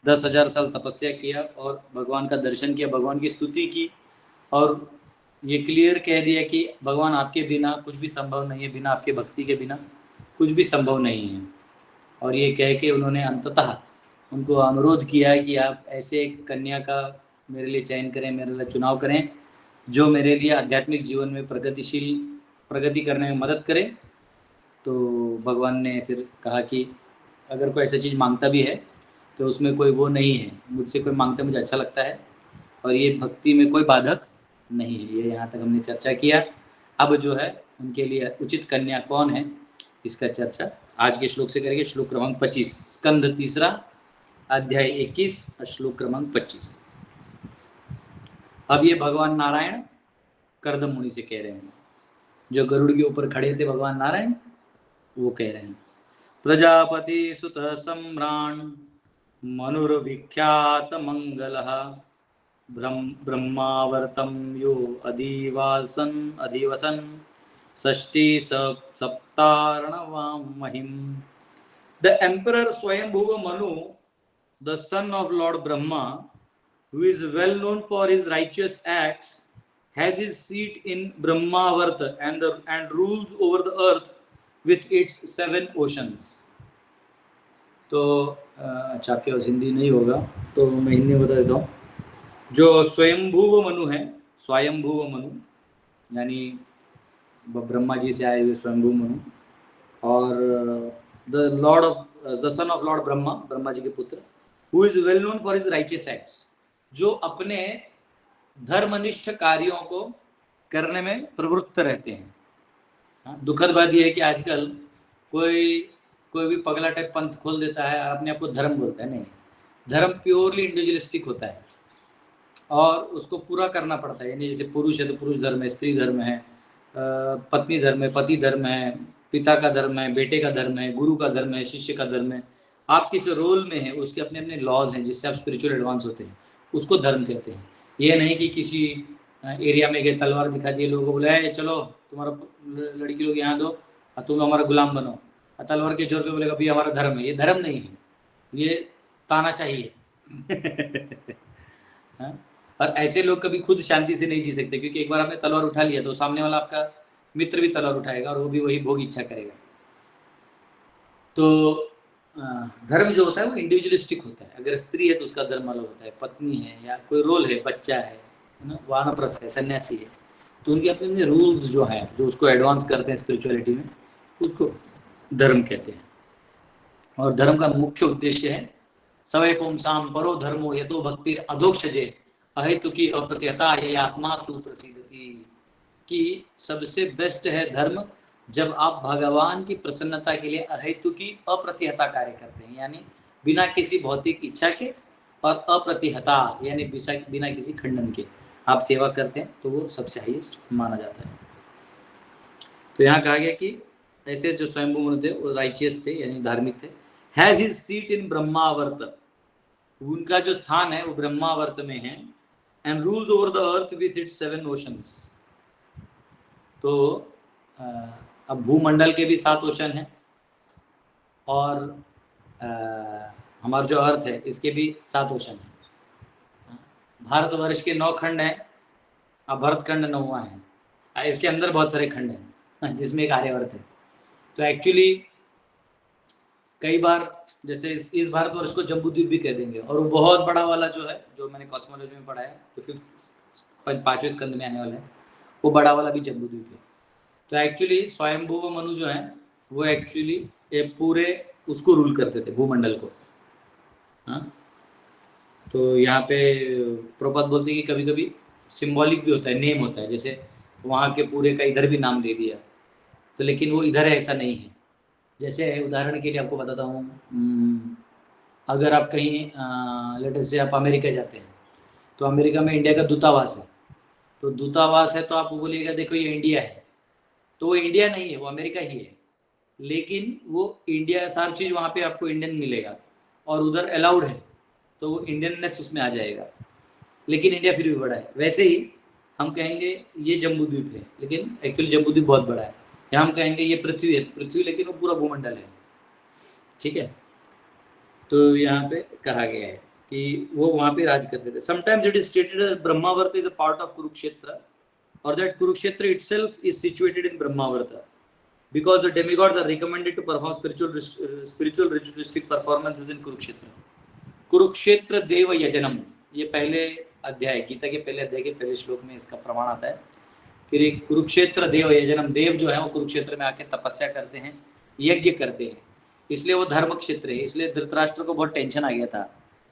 10,000 साल तपस्या किया और भगवान का दर्शन किया, भगवान की स्तुति की और ये क्लियर कह दिया कि भगवान आपके बिना कुछ भी संभव नहीं है, बिना आपके भक्ति के बिना कुछ भी संभव नहीं है। और ये कह के उन्होंने अंततः उनको अनुरोध किया है कि आप ऐसे एक कन्या का मेरे लिए चयन करें, मेरे लिए चुनाव करें जो मेरे लिए आध्यात्मिक जीवन में प्रगति करने में मदद करे। तो भगवान ने फिर कहा कि अगर कोई ऐसा चीज़ मांगता भी है तो उसमें कोई वो नहीं है, मुझसे कोई मांगता मुझे अच्छा लगता है और ये भक्ति में कोई बाधक नहीं है। ये यहाँ तक हमने चर्चा किया। अब जो है उनके लिए उचित कन्या कौन है इसका चर्चा आज के श्लोक से करेंगे। श्लोक क्रमांक 25, स्कंद 3 अध्याय 21 श्लोक क्रमांक 25। अब ये भगवान नारायण कर्दम मुनि से कह रहे हैं, जो गरुड़ के ऊपर खड़े थे भगवान नारायण, वो कह रहे हैं, प्रजापति सुत सम्राण मनुर्विख्यात मंगलः ब्रह्मावर्तं यो अधिवसन षष्ठी सप्तार्णवां महिम। The Emperor Swayambhuva Manu, the son of Lord Brahma, who is well known for his righteous acts, has his seat in Brahmavarta and rules over the earth with its 7 oceans. तो अच्छा आपके पास हिंदी नहीं होगा तो मैं हिंदी में बता देता हूँ। जो स्वयंभुव मनु है, स्वयंभुव मनु यानी ब्रह्मा जी से आए हुए स्वयंभुव मनु, और the son of lord Brahma, Brahma ji के पुत्र, who is well known for his righteous acts, जो अपने धर्मनिष्ठ कार्यों को करने में प्रवृत्त रहते हैं। दुखद बात यह है कि आजकल कोई भी पगला टाइप पंथ खोल देता है, अपने आप को धर्म बोलता है। नहीं, धर्म प्योरली इंडिविजुअलिस्टिक होता है और उसको पूरा करना पड़ता है। यानी जैसे पुरुष है तो पुरुष धर्म है, स्त्री धर्म है, पत्नी धर्म है, पति धर्म है, पिता का धर्म है, बेटे का धर्म है, गुरु का धर्म है, शिष्य का धर्म है। आप किस रोल में है उसके अपने अपने लॉज हैं जिससे आप स्पिरिचुअल एडवांस होते हैं, उसको धर्म कहते हैं। ये नहीं कि किसी एरिया में गए, तलवार दिखा दिए, लोगों को बोले चलो तुम्हारा लड़की लोग यहाँ दो और तुम हमारा गुलाम बनो, तलवार के जोर पे बोलेगा भी हमारा धर्म है। ये धर्म नहीं है, ये तानाशाही है। और ऐसे लोग कभी खुद शांति से नहीं जी सकते, क्योंकि एक बार आपने तलवार उठा लिया तो सामने वाला आपका मित्र भी तलवार उठाएगा और वो भी वही भोग इच्छा करेगा। तो धर्म जो होता है वो इंडिविजुअलिस्टिक होता है। अगर स्त्री है तो उसका धर्म अलग होता है, पत्नी है या कोई रोल है, बच्चा है ना, वानप्रस्थ है, सन्यासी है, तो उनके अपने अपने रूल्स जो हैं जो उसको एडवांस करते हैं स्पिरिचुअलिटी में, उसको धर्म कहते हैं। और धर्म का मुख्य उद्देश्य है सवै पुंसाम परो धर्मो यतो भक्ति अधोक्षजे अहेतुकी अप्रत्यता ये आत्मा सुप्रसिद्धति, कि सबसे बेस्ट है धर्म जब आप भगवान की प्रसन्नता के लिए अहेतुकी अप्रतिहता कार्य करते हैं, यानी बिना किसी भौतिक इच्छा के, और अप्रतिहता यानी बिना किसी खंडन के आप सेवा करते हैं, तो वो सबसे हाईएस्ट माना जाता है। तो यहाँ कहा गया कि ऐसे जो स्वयंभू मनु थे वो राइचियस थे यानी धार्मिक थे। हैज हिज सीट इन ब्रह्मावर्त, उनका जो स्थान है वो ब्रह्मावर्त में है। And rules over the earth with its 7 oceans. तो अब भूमंडल के भी 7 ओशन हैं और हमारा जो अर्थ है इसके भी 7 ओशन हैं। भारतवर्ष के 9 खंड हैं, अब भरतखंड 9वां है। इसके अंदर बहुत सारे खंड हैं जिसमें एक आर्यवर्त है। तो एक्चुअली कई बार जैसे इस भारतवर्ष को जम्बूद्वीप भी कह देंगे, और वो बहुत बड़ा वाला जो है, जो मैंने कॉस्मोलॉजी में पढ़ा है, जो 5वें स्कंद में आने वाला है, वो बड़ा वाला भी जम्बूद्वीप है। तो एक्चुअली स्वयंभुव मनु जो है वो एक्चुअली पूरे उसको रूल करते थे, भूमंडल को। हाँ, तो यहाँ पे प्रभुपाद बोलते हैं कि कभी कभी सिंबॉलिक भी होता है, नेम होता है, जैसे वहाँ के पूरे का इधर भी नाम दे दिया, तो लेकिन वो इधर है ऐसा नहीं है। जैसे उदाहरण के लिए आपको बताता हूँ, अगर आप कहीं लेटर से आप अमेरिका जाते हैं तो अमेरिका में इंडिया का दूतावास है, तो दूतावास है तो आप बोलिएगा देखो ये इंडिया है, तो वो इंडिया नहीं है, वो अमेरिका ही है, लेकिन वो इंडिया सारी चीज़ वहाँ पे आपको इंडियन मिलेगा, और उधर अलाउड है तो वो इंडियननेस उसमें आ जाएगा, लेकिन इंडिया फिर भी बड़ा है। वैसे ही हम कहेंगे ये जम्बूद्वीप है, लेकिन एक्चुअली जम्बूद्वीप बहुत बड़ा है। या हम कहेंगे ये पृथ्वी है, तो पृथ्वी लेकिन वो पूरा भूमंडल है। ठीक है, तो यहाँ पे कहा गया है कि वो वहां पे राज करते थे. Sometimes it is stated Brahmavarta is a part of Kurukshetra or that Kurukshetra itself is situated in Brahmavarta because the demigods are recommended to perform spiritual ritualistic performances in Kurukshetra. Kurukshetra देव यजनम, ये पहले अध्याय, गीता के पहले अध्याय के पहले श्लोक में इसका प्रमाण आता है कि कुरुक्षेत्र देव यजनम, देव जो है वो कुरुक्षेत्र में आके तपस्या करते हैं, यज्ञ करते हैं, इसलिए वो धर्म क्षेत्र है. इसलिए धृतराष्ट्र को बहुत टेंशन आ गया था.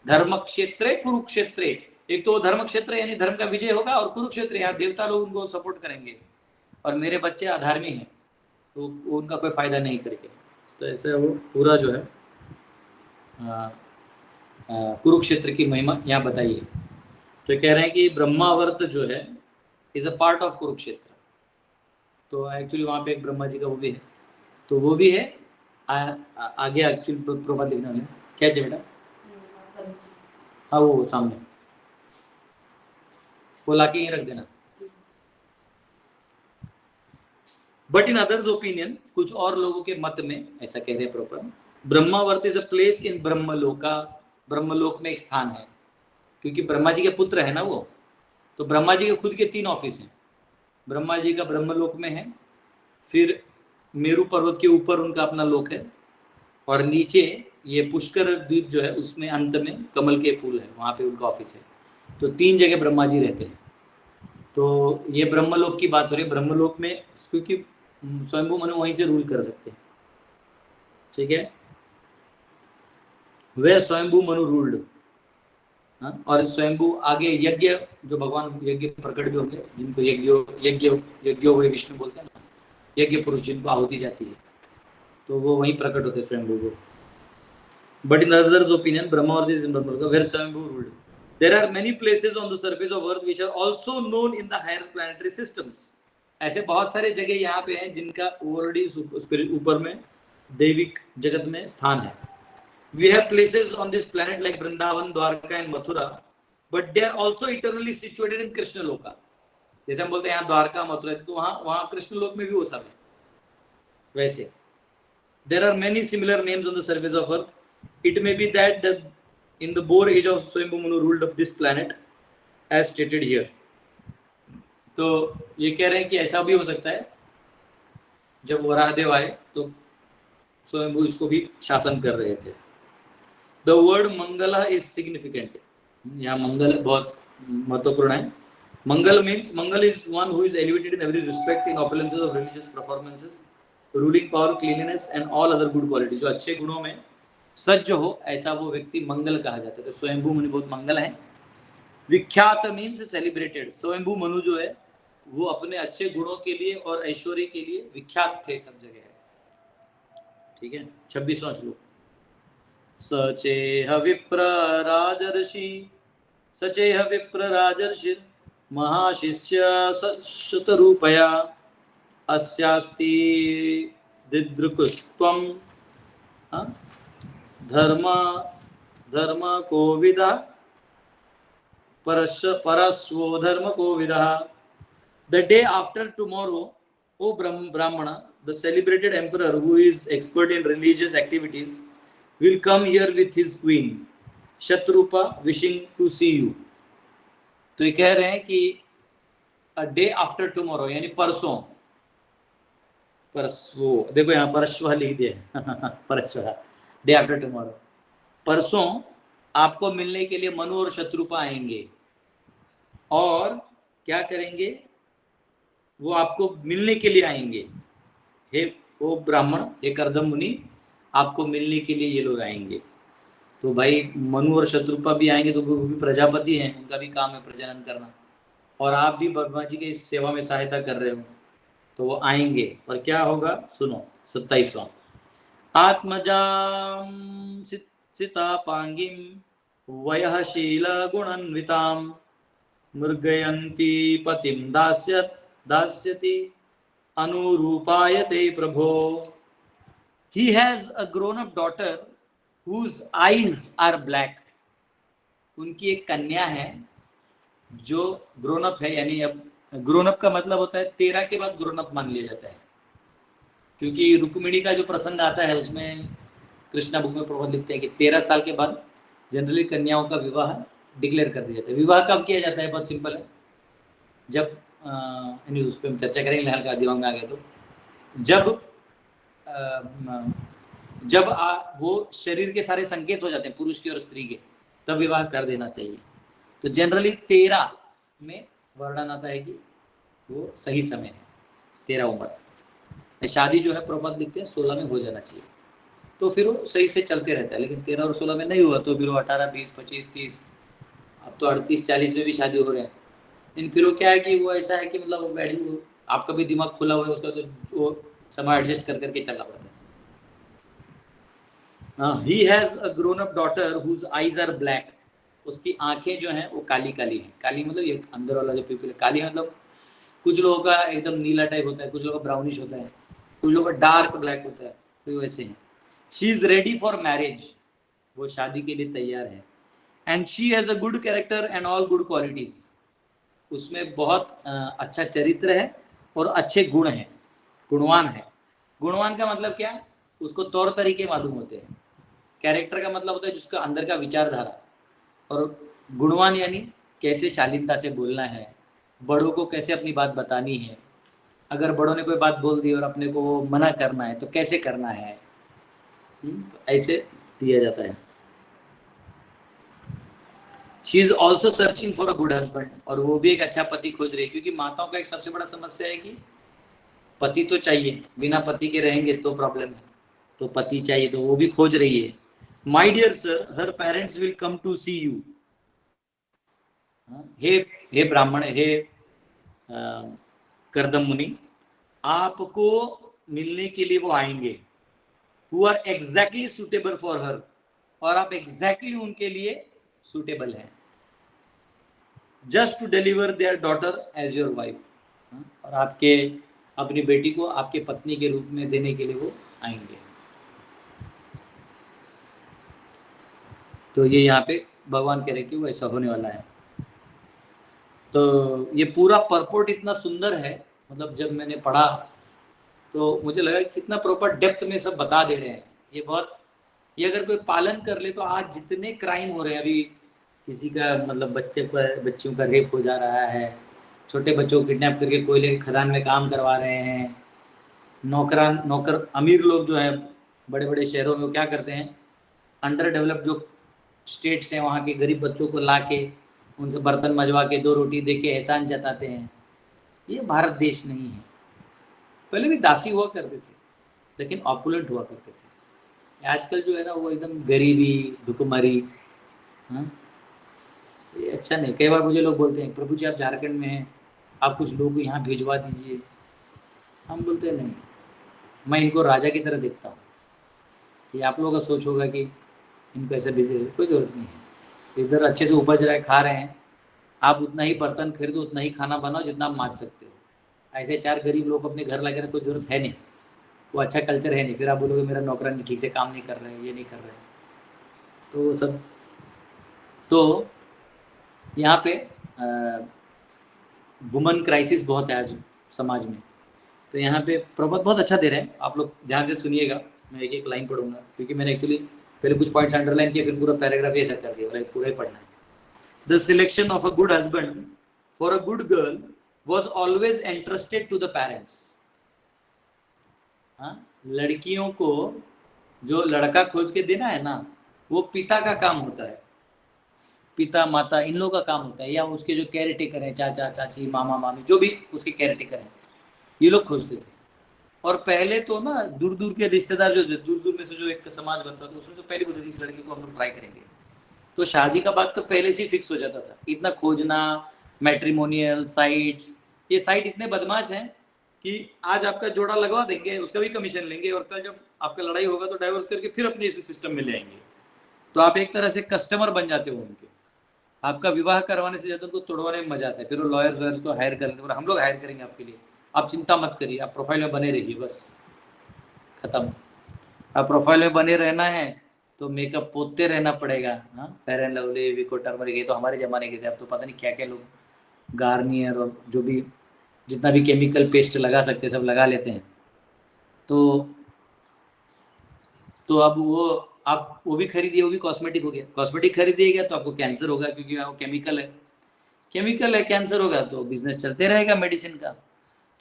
धर्म क्षेत्रे कुरुक्षेत्रे, एक तो धर्म क्षेत्र यानी धर्म का विजय होगा, और कुरुक्षेत्र यहाँ देवता लोग उनको सपोर्ट करेंगे और मेरे बच्चे अधर्मी हैं तो उनका कोई फायदा नहीं करके. तो ऐसे वो पूरा जो है कुरुक्षेत्र की महिमा यहाँ बताइए. तो कह रहे हैं कि ब्रह्मावर्त जो है is a part of Kurukshetra. तो एक्चुअली वहाँ पे एक ब्रह्मा जी का वो भी है, तो वो भी है. आगे एक्चुअली प्रभात लिखने वाले क्या चाहिए बेटा? हाँ वो सामने वो लाके ही रख देना. बट इन अदर्स ओपिनियन, कुछ और लोगों के मत में ऐसा कह रहे हैं proper, Brahmavarta is a place in Brahmaloka, Brahmalok में एक स्थान है, क्योंकि ब्रह्मा जी के पुत्र है ना वो. तो ब्रह्मा जी के खुद के 3 ऑफिस हैं. ब्रह्मा जी का ब्रह्मलोक में है, फिर मेरू पर्वत के ऊपर उनका अपना लोक है, और नीचे ये पुष्कर द्वीप जो है उसमें अंत में कमल के फूल है, वहाँ पे उनका ऑफिस है. तो 3 जगह ब्रह्मा जी रहते हैं. तो ये ब्रह्मलोक की बात हो रही है. ब्रह्मलोक में क्योंकि स्वयंभू मनु वहीं से रूल कर सकते हैं, ठीक है, वेयर स्वयंभू मनु रूल्ड. और स्वयंभू आगे यज्ञ, जो भगवान यज्ञ प्रकट भी होंगे, जिनको यज्ञो वे विष्णु बोलते हैं ना, यज्ञ पुरुष जिनको आहुति जाती है, तो वो वहीं प्रकट होते हैं स्वयंभू को. But in others opinion Brahmavarta is in Brahmaloka where Swayambhu ruled. There are many places on the surface of Earth which are also known in the higher planetary systems. ऐसे बहुत सारे जगह यहाँ पे हैं जिनका ऑलरेडी ऊपर में दैविक जगत में स्थान है. We have places on this planet like Vrindavan, Dwarka and Mathura, but they are also eternally situated in Krishna Loka. जैसे हम बोलते हैं यहाँ द्वारका मथुरा, तो वहाँ कृष्ण लोक में भी वो सब है. वैसे there are many similar names on the surface of Earth. It may be that in the Bohr age of Swayambhu Manu ruled of this planet as stated here. तो ये कह रहे हैं कि ऐसा भी हो सकता है, जब वराहदेव आए तो स्वयंभू इसको भी शासन कर रहे थे. The word Mangala is significant. यहाँ मंगल बहुत महत्वपूर्ण है. Mangal means, Mangal is one who is elevated in every respect in opulences of religious performances, ruling power, cleanliness and all other good qualities. जो अच्छे गुणों में सज्ज हो, ऐसा वो व्यक्ति मंगल कहा जाता है. तो स्वयंभू मनु बहुत मंगल है. विख्यात मीन्स सेलिब्रेटेड. स्वयंभू मनु जो है वो अपने अच्छे गुणों के लिए और ऐश्वर्य के लिए विख्यात थे सब जगह है. ठीक है. 26वां श्लोक. सचेह विप्र राजर्षि, सचेह विप्र राजर्षि महाशिष्य शतरूपया अस्यास्ति दिदृकुस्त्वं धर्म कोविदा परस्वो धर्म कोविदा. The day after tomorrow, O Brahmana, the celebrated emperor who is expert in religious activities will come here with his queen Shatrupa wishing to see you. तो ये कह रहे हैं कि a day after tomorrow यानी परसों, परसों देखो यहाँ परस्व लिख दिया परस्व, डे आफ्टर टुमारो. परसों आपको मिलने के लिए मनु और शत्रुपा आएंगे, और क्या करेंगे, वो आपको मिलने के लिए आएंगे. हे वो ब्राह्मण, हे कर्दम मुनि, आपको मिलने के लिए ये लोग आएंगे. तो भाई मनु और शत्रुपा भी आएंगे, तो वो भी प्रजापति हैं, उनका भी काम है प्रजनन करना, और आप भी ब्रह्मा जी के इस सेवा में सहायता कर रहे हो, तो वो आएंगे. और क्या होगा सुनो. 27वां. आत्मजाम सितापांगिम वयः शील गुणान्विताम मृगयन्ति पतिम दास्यति अनुरूपायते प्रभो. He has a grown up daughter whose eyes are black. उनकी एक कन्या है जो ग्रोन अप है, यानी अब ग्रोन अप का मतलब होता है 13 के बाद ग्रोन अप मान लिया जाता है, क्योंकि रुक्मिणी का जो प्रसंग आता है उसमें कृष्णा बुक में प्रभुपाद लिखते हैं कि 13 साल के बाद जनरली कन्याओं का विवाह डिक्लेयर कर दिया जाता है। विवाह कब किया जाता है? बहुत सिंपल है, जब उस पर हम चर्चा करेंगे हल्का दिमाग में आ गया तो, जब वो शरीर के सारे संकेत हो जाते हैं पुरुष की और स्त्री के, तब विवाह कर देना चाहिए। तो जनरली 13 में वर्णन आता है कि वो सही समय है, 13 उम्र। शादी जो है प्रपद लिखते हैं 16 में हो जाना चाहिए, तो फिर वो सही से चलते रहता है। लेकिन 13 और 16 में नहीं हुआ तो फिर वो 18, 20, 25, 30, अब तो 38, 40 में भी शादी हो रहे हैं। लेकिन फिर वो क्या है कि वो ऐसा है कि मतलब वो बैठी, आपका भी दिमाग खुला हुआ है, उसका तो वो समय एडजस्ट कर करके चलना पड़ता है। He has a grown up daughter whose eyes are black. उसकी आंखें जो हैं वो काली काली हैं। काली मतलब ये अंदर वाला जो पीपल है, काली मतलब कुछ लोगों का एकदम नीला टाइप होता है, कुछ लोगों का ब्राउनिश होता है, कुछ लोगों का डार्क ब्लैक होता है, तो वैसे हैं। She is ready for marriage, वो शादी के लिए तैयार है। And she has a good character and all good qualities, उसमें बहुत अच्छा चरित्र है और अच्छे गुण हैं, गुणवान है। गुणवान का मतलब क्या? उसको तौर तरीके मालूम होते हैं। कैरेक्टर का मतलब होता है जिसका अंदर का विचारधारा, और गुणवान यानी कैसे शालीनता से बोलना है, बड़ों को कैसे अपनी बात बतानी है, अगर बड़ों ने कोई बात बोल दी और अपने को वो मना करना है तो कैसे करना है, तो ऐसे दिया जाता है। She is also searching for a good husband, और वो भी एक अच्छा पति खोज रही है, क्योंकि माताओं का एक सबसे बड़ा समस्या है कि पति तो चाहिए, बिना पति के रहेंगे तो प्रॉब्लम है, तो पति चाहिए, तो वो भी खोज रही है। My dear sir, her parents will come to see you. हे ब्राह्मण, हे करदम मुनि, आपको मिलने के लिए वो आएंगे। Who are exactly suitable for her, और आप एग्जैक्टली उनके लिए सुटेबल हैं। Just to deliver their daughter as your wife, और आपके अपनी बेटी को आपके पत्नी के रूप में देने के लिए वो आएंगे। तो ये यहाँ पे भगवान कह रहे कि वो ऐसा होने वाला है। तो ये पूरा परपोर्ट इतना सुंदर है, मतलब जब मैंने पढ़ा तो मुझे लगा कितना प्रॉपर डेप्थ में सब बता दे रहे हैं। ये बहुत, ये अगर कोई पालन कर ले तो आज जितने क्राइम हो रहे हैं, अभी किसी का मतलब बच्चियों का रेप हो जा रहा है, छोटे बच्चों को किडनैप करके कोयले की खदान में काम करवा रहे हैं, नौकर अमीर लोग जो है बड़े बड़े शहरों में क्या करते हैं, अंडर डेवलप्ड जो स्टेट्स हैं वहाँ के गरीब बच्चों को ला के उनसे बर्तन मजवा के 2 रोटी दे के एहसान जताते हैं। ये भारत देश नहीं है। पहले भी दासी हुआ करते थे लेकिन ऑपुलेंट हुआ करते थे। आजकल जो है ना वो एकदम गरीबी, भुखमरी, ये अच्छा नहीं। कई बार मुझे लोग बोलते हैं प्रभु जी आप झारखंड में हैं, आप कुछ लोगों को यहाँ भिजवा दीजिए। हम बोलते हैं नहीं, मैं इनको राजा की तरह देखता हूँ। ये आप लोगों का सोच होगा कि इनको ऐसे भेजे, कोई जरूरत नहीं है। इधर अच्छे से उपज रहा है, खा रहे हैं, आप उतना ही बर्तन खरीदो, उतना ही खाना बनाओ जितना आप मांग सकते हो। ऐसे 4 गरीब लोग अपने घर लगे कोई जरूरत है नहीं, वो अच्छा कल्चर है नहीं। फिर आप बोलोगे मेरा नौकरानी ठीक से काम नहीं कर रहे हैं, ये नहीं कर रहे हैं, तो सब। तो यहाँ पे वुमन क्राइसिस बहुत है आज समाज में। तो यहाँ पे प्रबंध बहुत अच्छा दे रहे हैं, आप लोग ध्यान से सुनिएगा। मैं एक एक लाइन पढ़ूंगा क्योंकि मैंने एक्चुअली पहले कुछ पॉइंट्स अंडरलाइन किए, फिर पूरा पैराग्राफ ऐसा कर दिया, पूरा ही पढ़ना है। The selection of a good husband for a good girl was always entrusted to the parents. लड़कियों को जो लड़का खोज के देना है ना, वो पिता का काम होता है, पिता माता इन लोगों का काम होता है, या उसके जो केयर टेकर है, चाचा चाची मामा मामी जो भी उसके केयर टेकर है, ये लोग खोजते थे। और पहले तो ना दूर दूर के रिश्तेदार जो दूर दूर में से जो एक समाज बनता था उसमें से पहले बोलते थे इस लड़की को हम लोग ट्राई करेंगे। तो शादी का बात तो पहले से ही फिक्स हो जाता था। इतना खोजना, मैट्रिमोनियल साइट्स, ये साइट इतने बदमाश हैं कि आज आपका जोड़ा लगवा देंगे, उसका भी कमीशन लेंगे, और कल जब आपका लड़ाई होगा तो डाइवोर्स करके फिर अपने इस सिस्टम में ले आएंगे। तो आप एक तरह से कस्टमर बन जाते हो उनके। आपका विवाह करवाने से ज़्यादा उनको तोड़वाने में मजा आता है। फिर वो लॉयर्स वॉयर्स को हायर कर लेते हैं, हम लोग हायर करेंगे आपके लिए, आप चिंता मत करिए, आप प्रोफाइल में बने रहिए, बस खत्म। अब प्रोफाइल में बने रहना है तो मेकअप पोतते रहना पड़ेगा। Fair and lovely, Vicco turmeric, ये तो हमारे जमाने के थे। अब तो पता नहीं क्या क्या लोग गार्नियर और जो भी जितना भी केमिकल पेस्ट लगा सकते सब लगा लेते हैं। तो तो अब वो आप वो भी खरीदिए, वो भी कॉस्मेटिक हो गया। कॉस्मेटिक खरीदिएगा तो आपको कैंसर होगा, क्योंकि वो केमिकल है, कैंसर होगा तो बिजनेस चलते रहेगा मेडिसिन का।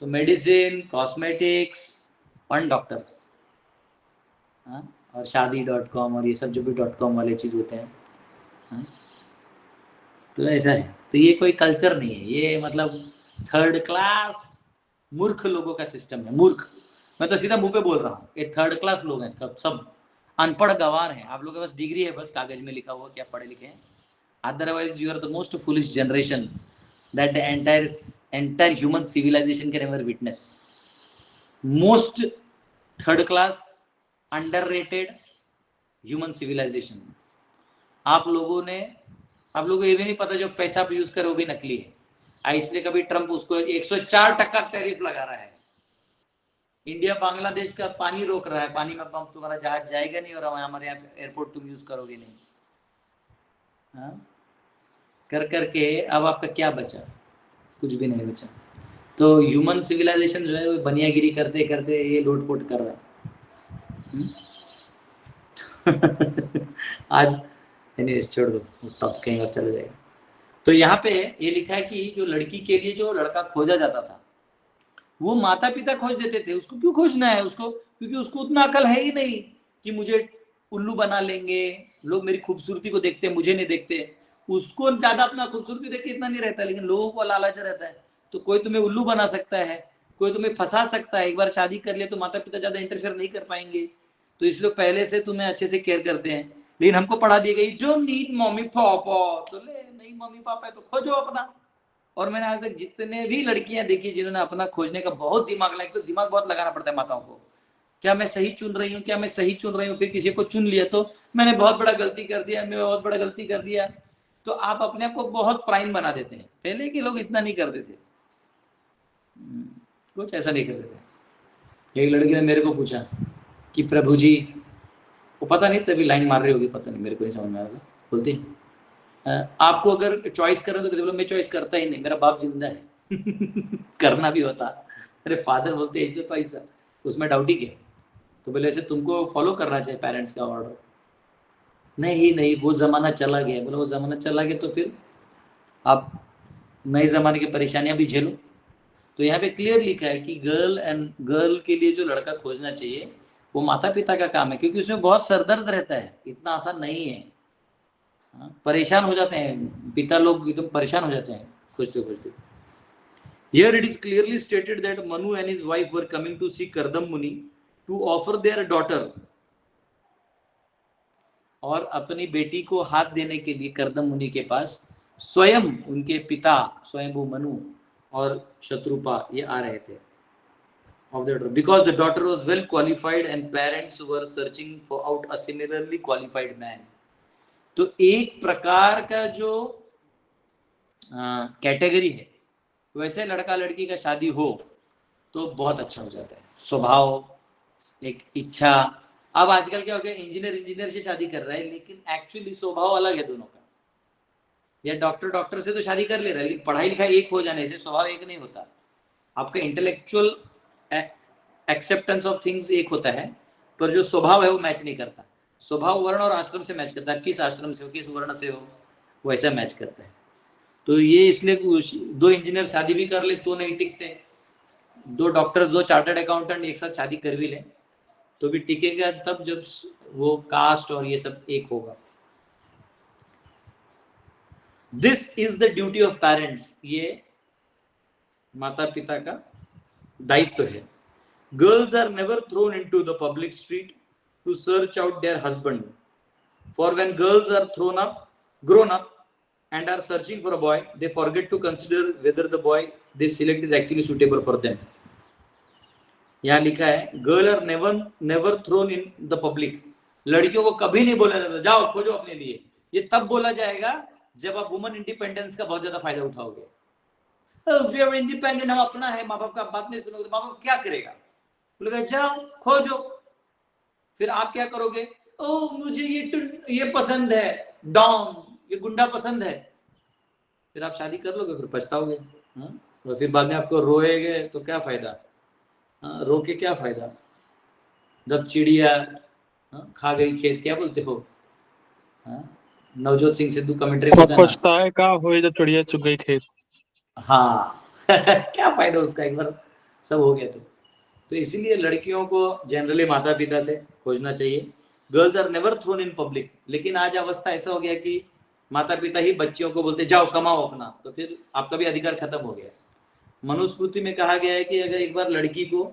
तो मेडिसिन, कॉस्मेटिक्स और डॉक्टर्स, हाँ, और शादी.com और ये सब जो भी .com वाले चीज होते हैं, हाँ? तो ऐसा है। तो ये कोई कल्चर नहीं है, ये मतलब थर्ड क्लास मूर्ख लोगों का सिस्टम है। मूर्ख, मैं तो सीधा मुंह पे बोल रहा हूँ, ये थर्ड क्लास लोग हैं, सब अनपढ़ गवार हैं। आप लोगों के पास डिग्री है, बस कागज में लिखा हुआ कि आप पढ़े लिखे हैं। Otherwise you are the most foolish generation that the entire human civilization can ever witness. Most third class, underrated human civilization. आप लोगों को ये भी नहीं पता जो पैसा आप यूज करे वो भी नकली है। इसलिए कभी ट्रंप उसको 104% टैरिफ लगा रहा है। इंडिया बांग्लादेश का पानी रोक रहा है, पानी में तुम्हारा जहाज जाएगा नहीं और हमारे यहाँ एयरपोर्ट तुम यूज करोगे नहीं। हाँ? कर करके अब आपका क्या बचा? कुछ भी नहीं बचा। तो ह्यूमन सिविलाइजेशन जो है वो बनियागिरी करते करते ये लोटपोट कर रहा है। आज छोड़ दो, टॉप कहीं और चला जाएगा। तो यहाँ पे ये लिखा है कि जो लड़की के लिए जो लड़का खोजा जाता था, वो माता पिता खोज देते थे। उसको क्यों खोजना है उसको? क्योंकि उसको उतना अकल है ही नहीं कि मुझे उल्लू बना लेंगे, लोग मेरी खूबसूरती को देखते मुझे नहीं देखते। उसको ज्यादा अपना खूबसूरती देख के इतना नहीं रहता, लेकिन लोगों को लालच रहता है। तो कोई तुम्हें उल्लू बना सकता है, कोई तुम्हें फंसा सकता है। एक बार शादी कर लिया तो माता पिता ज्यादा इंटरफेयर नहीं कर पाएंगे, तो इसलिए पहले से तुम्हें अच्छे से केयर करते हैं। लेकिन हमको पढ़ा दिया गई जो नीड मम्मी पापा, तो ले नहीं मम्मी पापा है तो खोजो अपना। और मैंने आज तक जितने भी लड़कियां देखी जिन्होंने अपना खोजने का बहुत दिमाग लगा, तो दिमाग बहुत लगाना पड़ता है माताओं को, क्या मैं सही चुन रही हूँ, क्या मैं सही चुन रही हूँ। फिर किसी को चुन लिया तो मैंने बहुत बड़ा गलती कर दिया, मैं बहुत बड़ा गलती कर दिया। तो आप अपने आप को बहुत प्राइम बना देते हैं। पहले के लोग इतना नहीं करते थे, कुछ ऐसा नहीं करते थे। एक लड़की ने मेरे को पूछा कि प्रभु जी, वो पता नहीं तभी लाइन मार रही होगी, पता नहीं, मेरे को नहीं समझ में आ रहा। बोलती आपको अगर चॉइस कर रहे हो तो बोलो मैं चॉइस करता ही नहीं, मेरा बाप जिंदा है। करना भी होता। अरे फादर बोलते ऐसे तो ऐसा, उसमें डाउट ही क्या? तो बोले ऐसे तुमको फॉलो करना चाहिए पेरेंट्स का ऑर्डर। नहीं वो जमाना चला गया। बोले वो जमाना चला गया तो फिर आप नए जमाने की परेशानियां भी झेलो। तो यहाँ पे क्लियर लिखा है कि गर्ल के लिए जो लड़का खोजना चाहिए वो माता पिता का काम है, क्योंकि उसमें बहुत सरदर्द रहता है, इतना आसान नहीं है। परेशान हो जाते हैं पिता लोग, एकदम परेशान हो जाते हैं खोजते खोजते। Here it is clearly stated that Manu and his wife were coming to see Kardam Muni to offer their daughter, और अपनी बेटी को हाथ देने के लिए करदम मुनि के पास स्वयं उनके पिता स्वयंभू मनु और शत्रुपा ये आ रहे थे। of the daughter, because the daughter was well qualified and parents were searching for out a similarly qualified man. तो एक प्रकार का जो कैटेगरी है, वैसे लड़का लड़की का शादी हो तो बहुत अच्छा हो जाता है। स्वभाव, एक इच्छा। अब आजकल क्या हो गया, इंजीनियर से शादी कर रहा है, लेकिन एक्चुअली स्वभाव अलग है दोनों का। या डॉक्टर से तो शादी कर ले रहा है, लेकिन पढ़ाई लिखाई एक हो जाने से स्वभाव एक नहीं होता। आपका इंटेलेक्चुअल एक्सेप्टेंस ऑफ थिंग्स एक होता है, पर जो स्वभाव है वो मैच नहीं करता। स्वभाव वर्ण और आश्रम से मैच करता है, किस आश्रम से हो, किस वर्ण से हो, वैसा मैच करता है। तो ये इसलिए दो इंजीनियर शादी भी कर ले तो नहीं टिकते, दो डॉक्टर्स, दो चार्टर्ड अकाउंटेंट एक साथ शादी कर भी ले तो भी टिकेगा तब जब वो कास्ट और ये सब एक होगा। This is the duty of parents, ये माता पिता का दायित्व है। Girls are never thrown into the public street to search out their husband, for when girls are grown up and are searching for a boy, they forget to consider whether the boy they select is actually suitable for them. यहाँ लिखा है girl are never thrown in the public. लड़कियों को कभी नहीं बोला जाता जाओ खोजो अपने लिए। ये तब बोला जाएगा जब आप वुमन इंडिपेंडेंस का बहुत ज्यादा फायदा उठाओगे। वी आर इंडिपेंडेंट, हम अपना है, माँ बाप का बात नहीं सुनोगे, माँ बाप क्या करेगा? बोलेगा जाओ खोजो। फिर आप क्या करोगे? ओ मुझे ये पसंद है, डॉन, ये गुंडा पसंद है। फिर आप शादी कर लोगे, फिर पछताओगे। तो फिर बाद में आपको रोएगे तो क्या फायदा? रो के क्या फायदा? जब चिड़िया हाँ, खा गई खेत, क्या बोलते हो? हाँ, नवजोत सिंह सिद्धू कमेंट्री में होता है ना। पछताए का होए जब चिड़िया चुग गई खेत। हाँ क्या फायदा उसका, एक बार सब हो गया तो इसीलिए लड़कियों को जनरली माता पिता से खोजना चाहिए। Girls are never thrown in public, लेकिन आज अवस्था ऐसा हो गया कि माता पिता ही बच्चियों को बोलते जाओ कमाओ अपना, तो फिर आपका भी अधिकार खत्म हो गया। मनुस्मृति में कहा गया है कि अगर एक बार लड़की को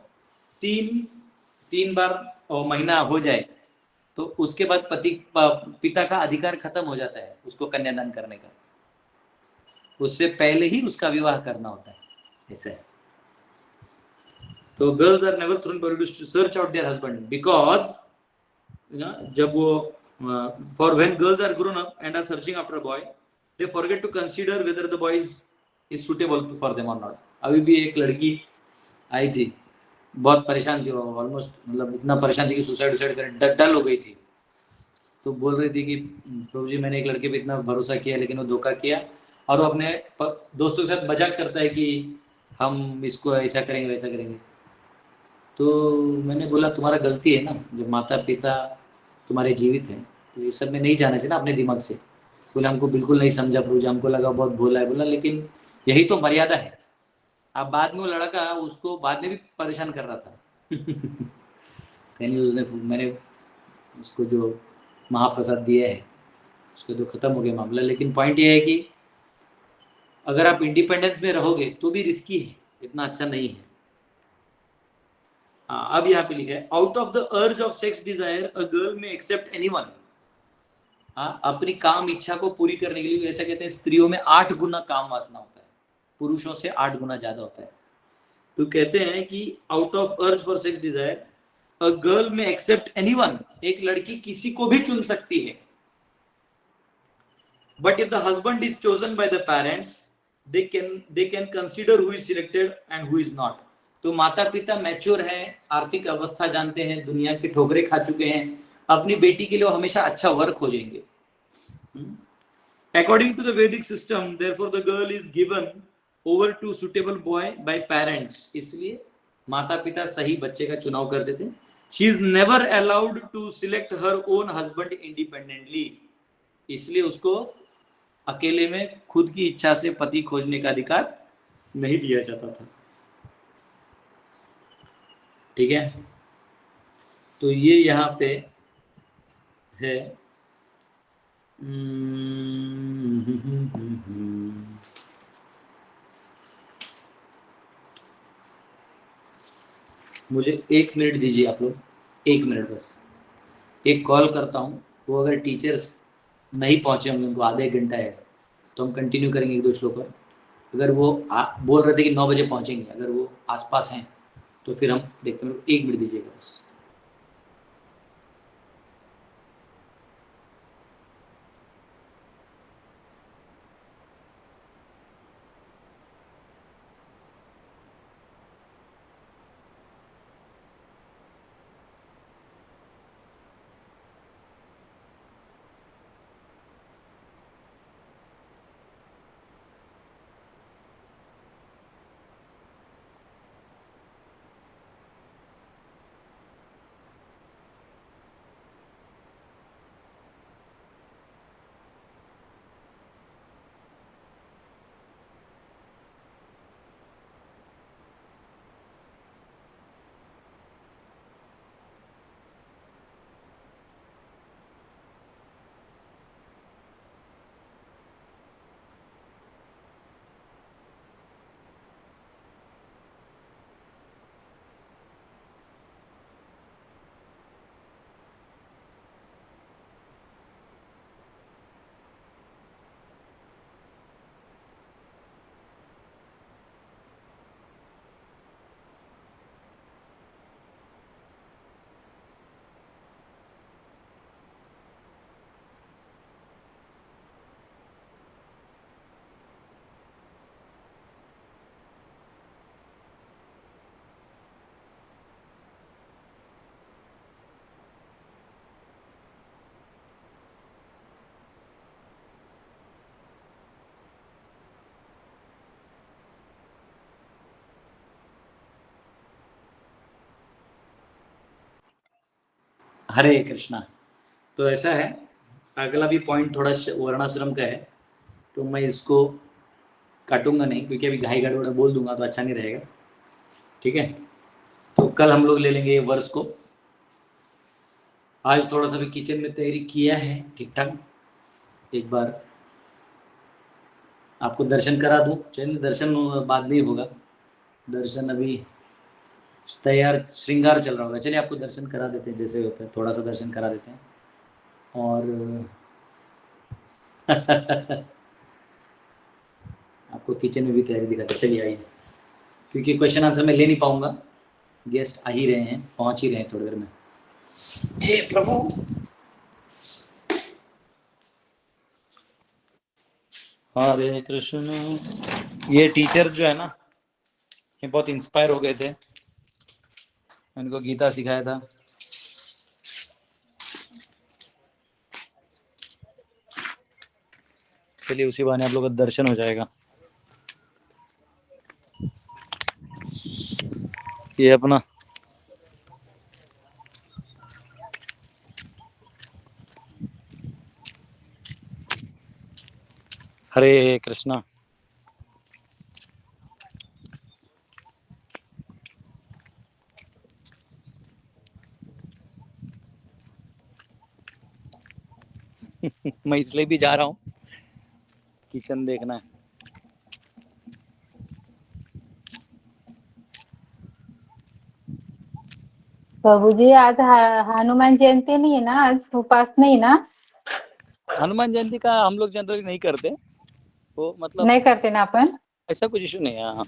तीन तीन बार महीना हो जाए तो उसके बाद पिता का अधिकार खत्म हो जाता है उसको कन्यादान करने का। उससे पहले ही उसका विवाह करना होता है, ऐसा है। तो girls are never thrown to search out their husband because जब वो for when girls are grown up and are searching after a boy, they forget to consider whether the boy is suitable for them और not. अभी भी एक लड़की आई थी, बहुत परेशान थी वो, ऑलमोस्ट मतलब इतना परेशान थी कि सुसाइड कर डल हो गई थी। तो बोल रही थी कि प्रभु जी मैंने एक लड़के पे इतना भरोसा किया लेकिन वो धोखा किया, और वो अपने दोस्तों के साथ मजाक करता है कि हम इसको ऐसा करेंगे वैसा करेंगे। तो मैंने बोला तुम्हारा गलती है ना, जब माता पिता तुम्हारे जीवित हैं तो ये सब में नहीं जाना चाहिए ना अपने दिमाग से। बोले हमको बिल्कुल नहीं समझा प्रभु जी, हमको लगा बहुत भोला है। बोला लेकिन यही तो मर्यादा है। अब बाद में वो लड़का उसको बाद में भी परेशान कर रहा था कहीं उसने मैंने उसको जो महाप्रसाद दिया है उसको तो खत्म हो गया मामला। लेकिन पॉइंट ये है कि अगर आप इंडिपेंडेंस में रहोगे तो भी रिस्की है, इतना अच्छा नहीं है। हाँ, अब यहाँ पे लिखा है out of the urge of sex Dzire a girl में एक्सेप्ट एनीवन। हाँ, अपनी काम इच्छा को पूरी करने के लिए ऐसा कहते हैं स्त्रियों में 8 गुना काम वासना होता है, पुरुषों से 8 गुना ज्यादा होता है। तो कहते हैं कि out of urge for sex Dzire a girl में एक्सेप्ट एनीवन, एक लड़की किसी को भी चुन सकती है। But if the husband is chosen by the parents they can consider who is selected and who is not। तो माता पिता मैच्योर हैं, आर्थिक अवस्था जानते हैं, दुनिया की ठोकरें खा चुके हैं, अपनी बेटी के लिए हमेशा अच्छा वर खोजेंगे। According to the Vedic system, therefore the girl is given over to suitable boy by parents। इसलिए माता पिता सही बच्चे का चुनाव करते थे। She is never allowed to select her own husband independently। इसलिए उसको अकेले में खुद की इच्छा से पति खोजने का अधिकार नहीं दिया जाता था। ठीक है, तो ये यहाँ पे है। मुझे 1 मिनट दीजिए आप लोग, 1 मिनट बस। एक कॉल करता हूँ, वो अगर टीचर्स नहीं पहुंचे होंगे, उनको आधे एक घंटा है, तो हम कंटिन्यू करेंगे 1-2 श्लोक पर। अगर वो बोल रहे थे कि 9 बजे पहुंचेंगे, अगर वो आसपास हैं तो फिर हम देखते हैं। 1 मिनट दीजिएगा बस। हरे कृष्णा। तो ऐसा है, अगला भी पॉइंट थोड़ा वर्णाश्रम का है, तो मैं इसको काटूंगा नहीं, क्योंकि अभी घाई गड़बड़ बोल दूंगा तो अच्छा नहीं रहेगा। ठीक है, तो कल हम लोग ले लेंगे ये वर्ष को। आज थोड़ा सा भी किचन में तैयारी किया है ठीक ठाक। एक बार आपको दर्शन करा दूं, चलिए दर्शन बाद में ही होगा, दर्शन अभी तैयार श्रृंगार चल रहा होगा। चलिए आपको दर्शन करा देते हैं, जैसे होता है थोड़ा सा दर्शन करा देते हैं। और आपको किचन में भी तैयारी दिखाते हैं। चलिए आइए, क्योंकि क्वेश्चन आंसर मैं ले नहीं पाऊंगा, गेस्ट आ ही रहे हैं, पहुंच ही रहे हैं थोड़ी देर में। हे प्रभु, हरे कृष्ण। ये टीचर जो है ना, ये बहुत इंस्पायर हो गए थे, इनको गीता सिखाया था। चलिए उसी बहाने आप लोगों का दर्शन हो जाएगा। ये अपना हरे कृष्णा। मैं इसलिए भी जा रहा हूँ, किचन देखना है। प्रभु जी आज हनुमान जयंती नहीं है ना, आज उपास नहीं ना? हनुमान जयंती का हम लोग जनरली नहीं करते, वो मतलब नहीं करते ना अपन? ऐसा कुछ इशू नहीं है।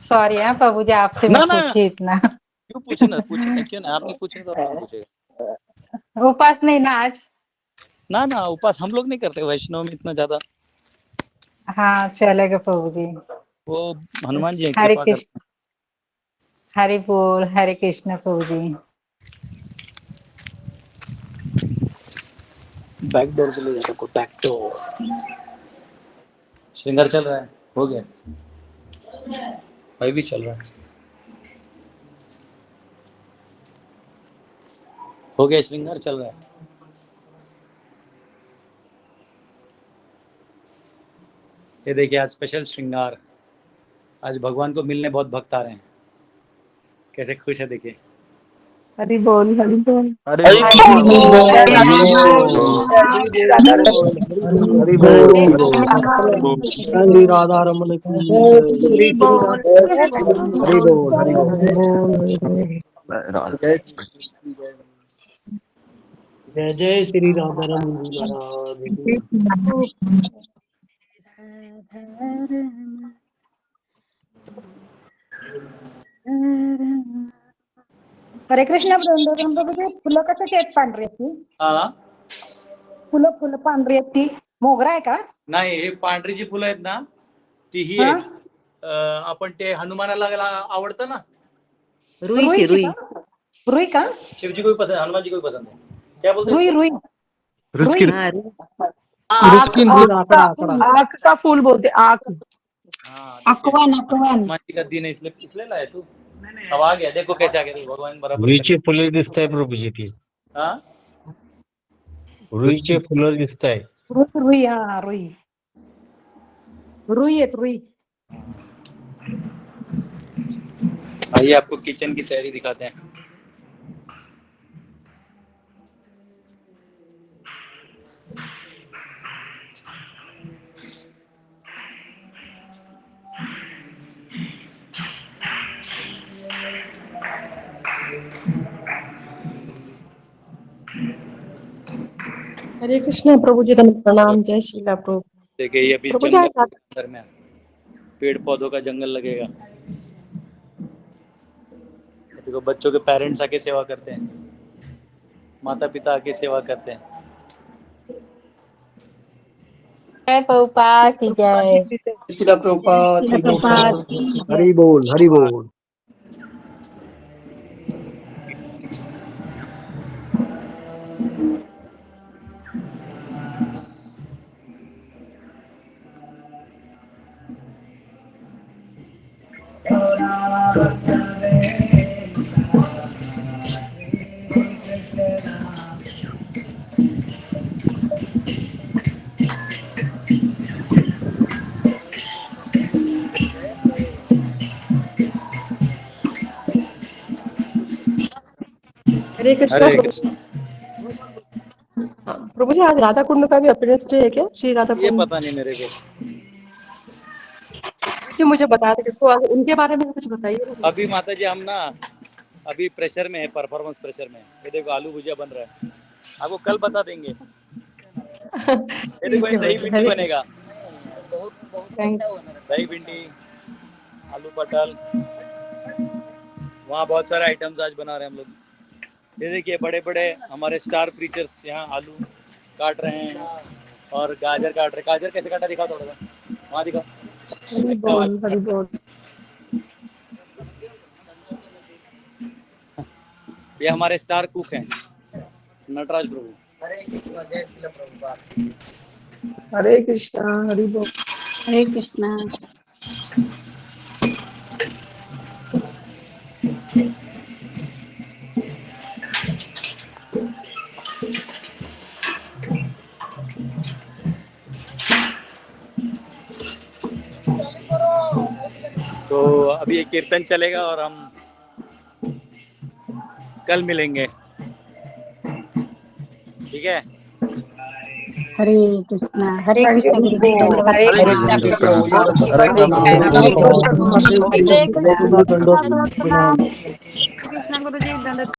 सॉरी है प्रभु जी, आपसे ना मैं ना, पूछी इतना। क्यों पूछना, पूछना क्यों ना, आपने पूछे तो आपने पूछेगा। उपास नहीं ना आज? ना ना, उपास हम लोग नहीं करते वैष्णव में इतना ज्यादा। हाँ चलेगा प्रभु जी। वो हनुमान जी हरे कृपा कृष्ण, करते हरि बोल, हरे कृष्ण प्रभु जी। बैक डोर से ले जाता को, बैक डोर। श्रृंगार चल रहा है, हो गया भाई, भी चल रहा है, हो गया, श्रृंगार चल रहा है। ये देखिए आज स्पेशल श्रृंगार, आज भगवान को मिलने बहुत भक्त आ रहे हैं, कैसे खुश है देखिए। हरि बोल, हरि बोल, हरे हरि बोल, हरि बोल हरि बोल श्री राधा रमन की हरि बोल, हरि बोल हरि जय जय श्री राधा रमन जी महाराज की। हरे कृष्ण प्रभू, फुलं कशाची आहेत? पांढरी आहेत ती? हा, फुलं पांढरी आहेत ती मोगरा आहे का? नाही, हे पांढरी जी फुलं आहेत ना, ती ही हा? आहेत, आपण ते हनुमानाला आवडतं ना, रुईची का? रुई का? शिवजी को भी पसंद है, हनुमान जी को भी पसंद है, क्या बोलते रुई हैं रुई रुचकी रुई रुचकी आकड़ा आकड़ा आँख का फूल बोलते, आँख। हाँ, अकवान अकवान। हनुमान जी का दिन है, इसलिए इसलिए लाए तू। अब आ गया, देखो कैसे आ गया, देखो भगवान बराबर रुईचे फुलं दिसत आहे प्रभूजी ती हाँ, रुईचे फुलं दिसत आहे रुई हा रुई रुई आहेत रुई। आइए आपको किचन की तैयारी दिखाते हैं। हरे कृष्ण प्रभु जी, प्रणाम, जय श्रीला प्रभु। देखिए ये अभी प्रभु जी जंगल अंदर में पेड़ पौधों का जंगल लगेगा। देखो बच्चों के पेरेंट्स आके सेवा करते हैं, माता पिता आके सेवा करते हैं। जय प्रभुपाद की जय। श्रीला प्रभुपाद की प्रभुपाद की जय। हरि बोल हरि बोल। हरे कृष्णा हरे प्रभु। कृष्ण। हाँ, प्रभु जी आज राधा कुंड का भी अपीयरेंस डे है क्या? श्री राधा ये कुंड पता नहीं मेरे को, जी मुझे बता दे, तो उनके बारे में कुछ बताइए। अभी माता जी हम ना अभी प्रेशर में है, परफॉर्मेंस प्रेशर में। ये देखो आलू भुजिया बन रहा है, आपको कल बता देंगे। ये देखो ये दही भिंडी बनेगा, दही भिंडी, आलू पटल, वहाँ बहुत सारे आइटम्स आज बना रहे हैं हम लोग। ये देखिए बड़े बड़े हमारे स्टार प्रीचर्स यहाँ आलू काट रहे हैं और गाजर काट रहे हैं। गाजर कैसे काटा दिखाओ थोड़ा सा, वहाँ दिखाओ। हरि बोल हरि बोल। ये हमारे स्टार कुक हैं नटराज प्रभु। हरे कृष्णा हरि बोल। हरे कृष्णा। तो अभी ये कीर्तन चलेगा और हम कल मिलेंगे, ठीक है। हरे कृष्णा। हरे कृष्णा गुरुजी, धन्यवाद। हरे हरे कृष्णा कृष्णा। प्रभु जी। हरे हरे कृष्णा कृष्णा। हरे कृष्णा कृष्ण गुरुजी दंड